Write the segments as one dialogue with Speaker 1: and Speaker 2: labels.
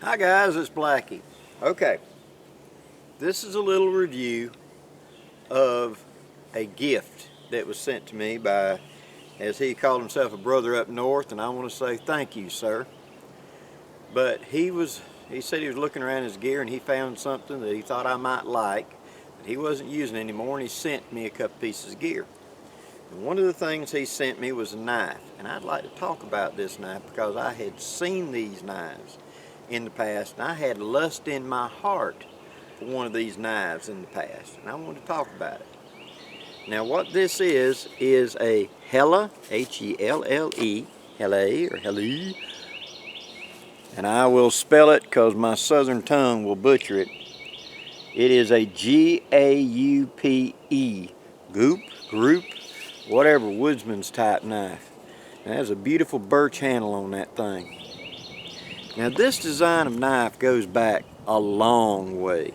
Speaker 1: Hi guys, it's Blackie. Okay, this is a little review of a gift that was sent to me by, as he called himself, a brother up north, and I want to say thank you, sir. But he said he was looking around his gear and he found something that he thought I might like that he wasn't using anymore, and he sent me a couple pieces of gear. And one of the things he sent me was a knife, and I'd like to talk about this knife because I had seen these knives in the past, and I had lust in my heart for one of these knives in the past, and I want to talk about it. Now what this is a HELLE, H-E-L-L-E, HELLE or HELLE, and I will spell it because my southern tongue will butcher it. It is a G-A-U-P-E, group, whatever, woodsman's type knife. It has a beautiful birch handle on that thing. Now this design of knife goes back a long way.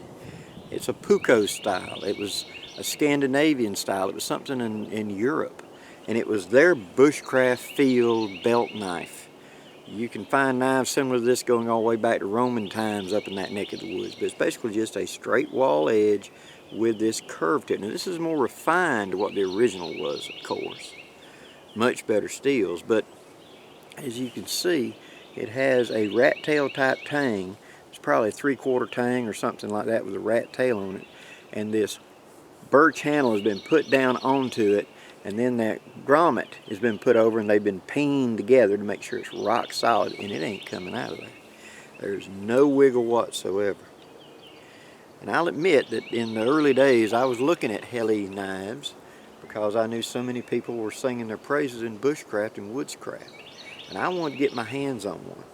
Speaker 1: It's a puukko style. It was a Scandinavian style. It was something in Europe, and it was their bushcraft field belt knife. You can find knives similar to this going all the way back to Roman times up in that neck of the woods, but it's basically just a straight wall edge with this curved tip. Now this is more refined to what the original was, of course. Much better steels, but as you can see, it has a rat tail type tang. It's probably a 3/4 tang or something like that with a rat tail on it. And this birch handle has been put down onto it, and then that grommet has been put over, and they've been peened together to make sure it's rock solid, and it ain't coming out of there. There's no wiggle whatsoever. And I'll admit that in the early days I was looking at HELLE knives because I knew so many people were singing their praises in bushcraft and woodscraft. And I wanted to get my hands on one.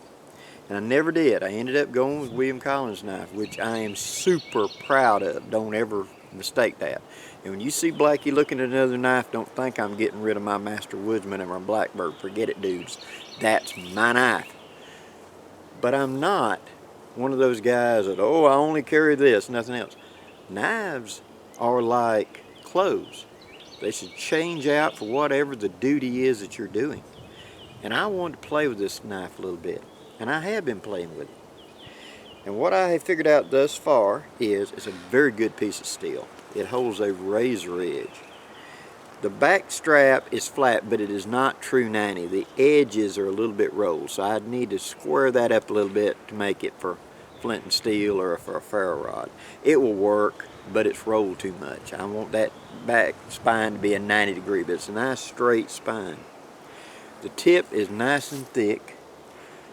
Speaker 1: And I never did. I ended up going with William Collins knife, which I am super proud of. Don't ever mistake that. And when you see Blackie looking at another knife, don't think I'm getting rid of my Master Woodsman and my Blackbird. Forget it, dudes. That's my knife. But I'm not one of those guys that, oh, I only carry this, nothing else. Knives are like clothes. They should change out for whatever the duty is that you're doing. And I wanted to play with this knife a little bit, and I have been playing with it. And what I have figured out thus far is it's a very good piece of steel. It holds a razor edge. The back strap is flat, but it is not true 90. The edges are a little bit rolled, so I'd need to square that up a little bit to make it for flint and steel or for a ferro rod. It will work, but it's rolled too much. I want that back spine to be a 90-degree, but it's a nice straight spine. The tip is nice and thick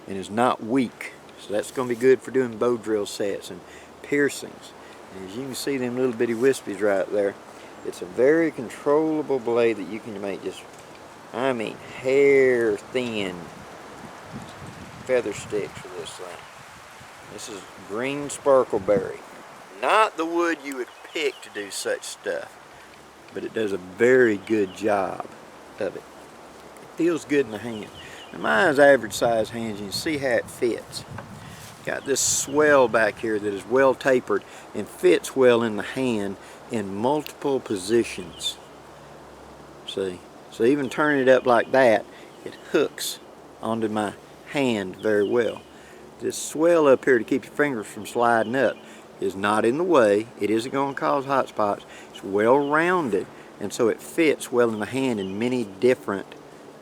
Speaker 1: and is not weak, so that's going to be good for doing bow drill sets and piercings. And as you can see them little bitty wispies right there, it's a very controllable blade that you can make just, I mean, hair thin feather sticks for this thing. This is green sparkleberry. Not the wood you would pick to do such stuff, but it does a very good job of it. Feels good in the hand. Now mine's average size hands. You can see how it fits. Got this swell back here that is well tapered and fits well in the hand in multiple positions. See? So even turning it up like that, it hooks onto my hand very well. This swell up here to keep your fingers from sliding up is not in the way. It isn't going to cause hot spots. It's well rounded, and so it fits well in the hand in many different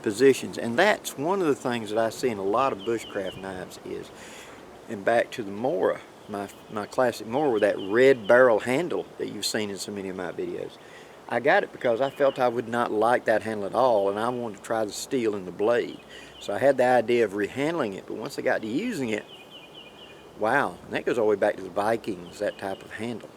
Speaker 1: positions. And that's one of the things that I see in a lot of bushcraft knives is, and back to the Mora, my classic Mora with that red barrel handle that you've seen in so many of my videos. I got it because I felt I would not like that handle at all, and I wanted to try the steel in the blade. So I had the idea of rehandling it, but once I got to using it, wow, and that goes all the way back to the Vikings, that type of handle.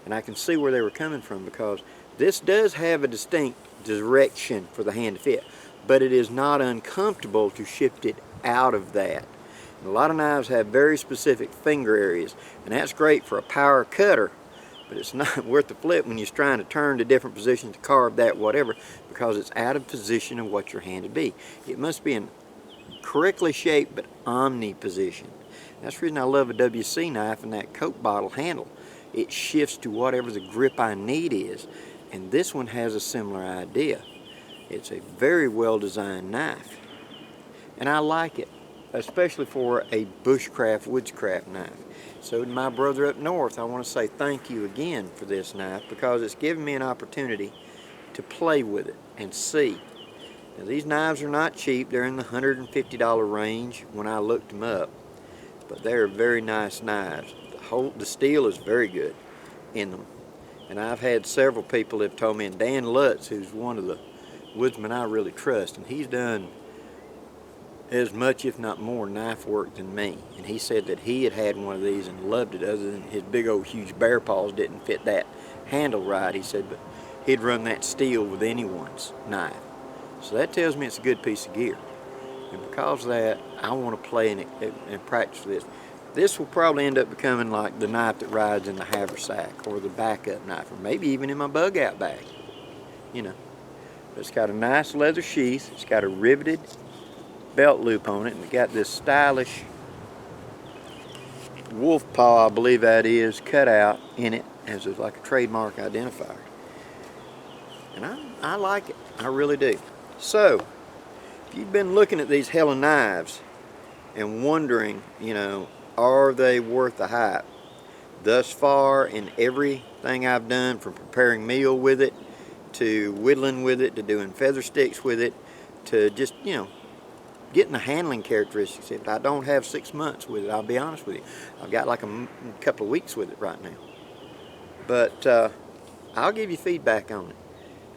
Speaker 1: And I can see where they were coming from, because this does have a distinct direction for the hand to fit, but it is not uncomfortable to shift it out of that. And a lot of knives have very specific finger areas, and that's great for a power cutter, but it's not worth the flip when you're trying to turn to different positions to carve that whatever, because it's out of position of what your hand would be. It must be in correctly shaped but omni position. That's the reason I love a WC knife and that Coke bottle handle. It shifts to whatever the grip I need is, and this one has a similar idea. It's a very well designed knife, and I like it. especially for a bushcraft, woodscraft knife. So to my brother up north, I want to say thank you again for this knife, because it's given me an opportunity to play with it and see. Now, these knives are not cheap. They're in the $150 range when I looked them up, but they're very nice knives. The steel is very good in them, and I've had several people that have told me, and Dan Lutz, who's one of the woodsmen I really trust, and he's done as much if not more knife work than me, and he said that he had had one of these and loved it, other than his big old huge bear paws didn't fit that handle right. He said, but he'd run that steel with anyone's knife. So that tells me it's a good piece of gear, and because of that, I want to play and practice with this. This will probably end up becoming like the knife that rides in the haversack, or the backup knife, or maybe even in my bug out bag, you know. It's got a nice leather sheath. It's got a riveted belt loop on it, and it's got this stylish wolf paw, I believe that is, cut out in it as like a trademark identifier. And I like it. I really do. So, if you've been looking at these HELLE knives and wondering, you know, are they worth the hype? Thus far, in everything I've done, from preparing meal with it, to whittling with it, to doing feather sticks with it, to just, you know, getting the handling characteristics. If I don't have 6 months with it, I'll be honest with you. I've got like a couple of weeks with it right now. But I'll give you feedback on it.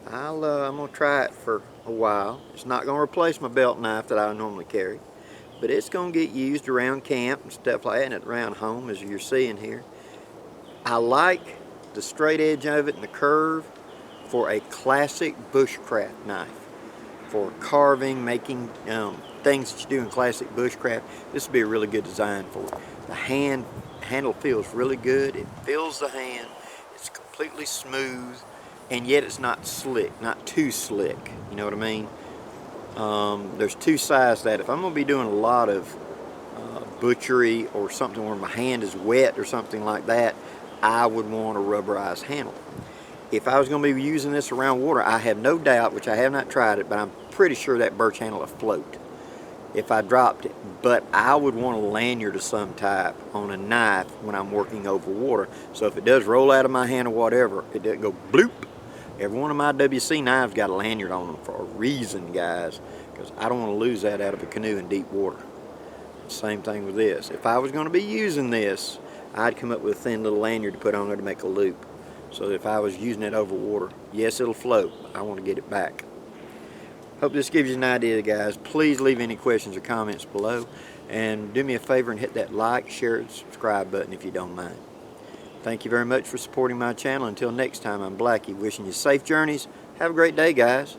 Speaker 1: I'm going to try it for a while. It's not going to replace my belt knife that I normally carry, but it's going to get used around camp and stuff like that, and around home, as you're seeing here. I like the straight edge of it and the curve for a classic bushcraft knife. For carving, making things that you do in classic bushcraft, this would be a really good design for it. The handle feels really good. It fills the hand. It's completely smooth, and yet it's not slick, not too slick. You know what I mean? There's two sides to that. If I'm going to be doing a lot of butchery or something where my hand is wet or something like that, I would want a rubberized handle. If I was going to be using this around water, I have no doubt, which I have not tried it, but I'm pretty sure that birch handle will float if I dropped it. But I would want a lanyard of some type on a knife when I'm working over water, so if it does roll out of my hand or whatever, it doesn't go bloop. Every one of my WC knives got a lanyard on them for a reason, guys, because I don't want to lose that out of a canoe in deep water. Same thing with this. If I was going to be using this, I'd come up with a thin little lanyard to put on there to make a loop. So if I was using it over water, yes, it'll float. I want to get it back. Hope this gives you an idea, guys. Please leave any questions or comments below. And do me a favor and hit that like, share, and subscribe button if you don't mind. Thank you very much for supporting my channel. Until next time, I'm Blackie, wishing you safe journeys. Have a great day, guys.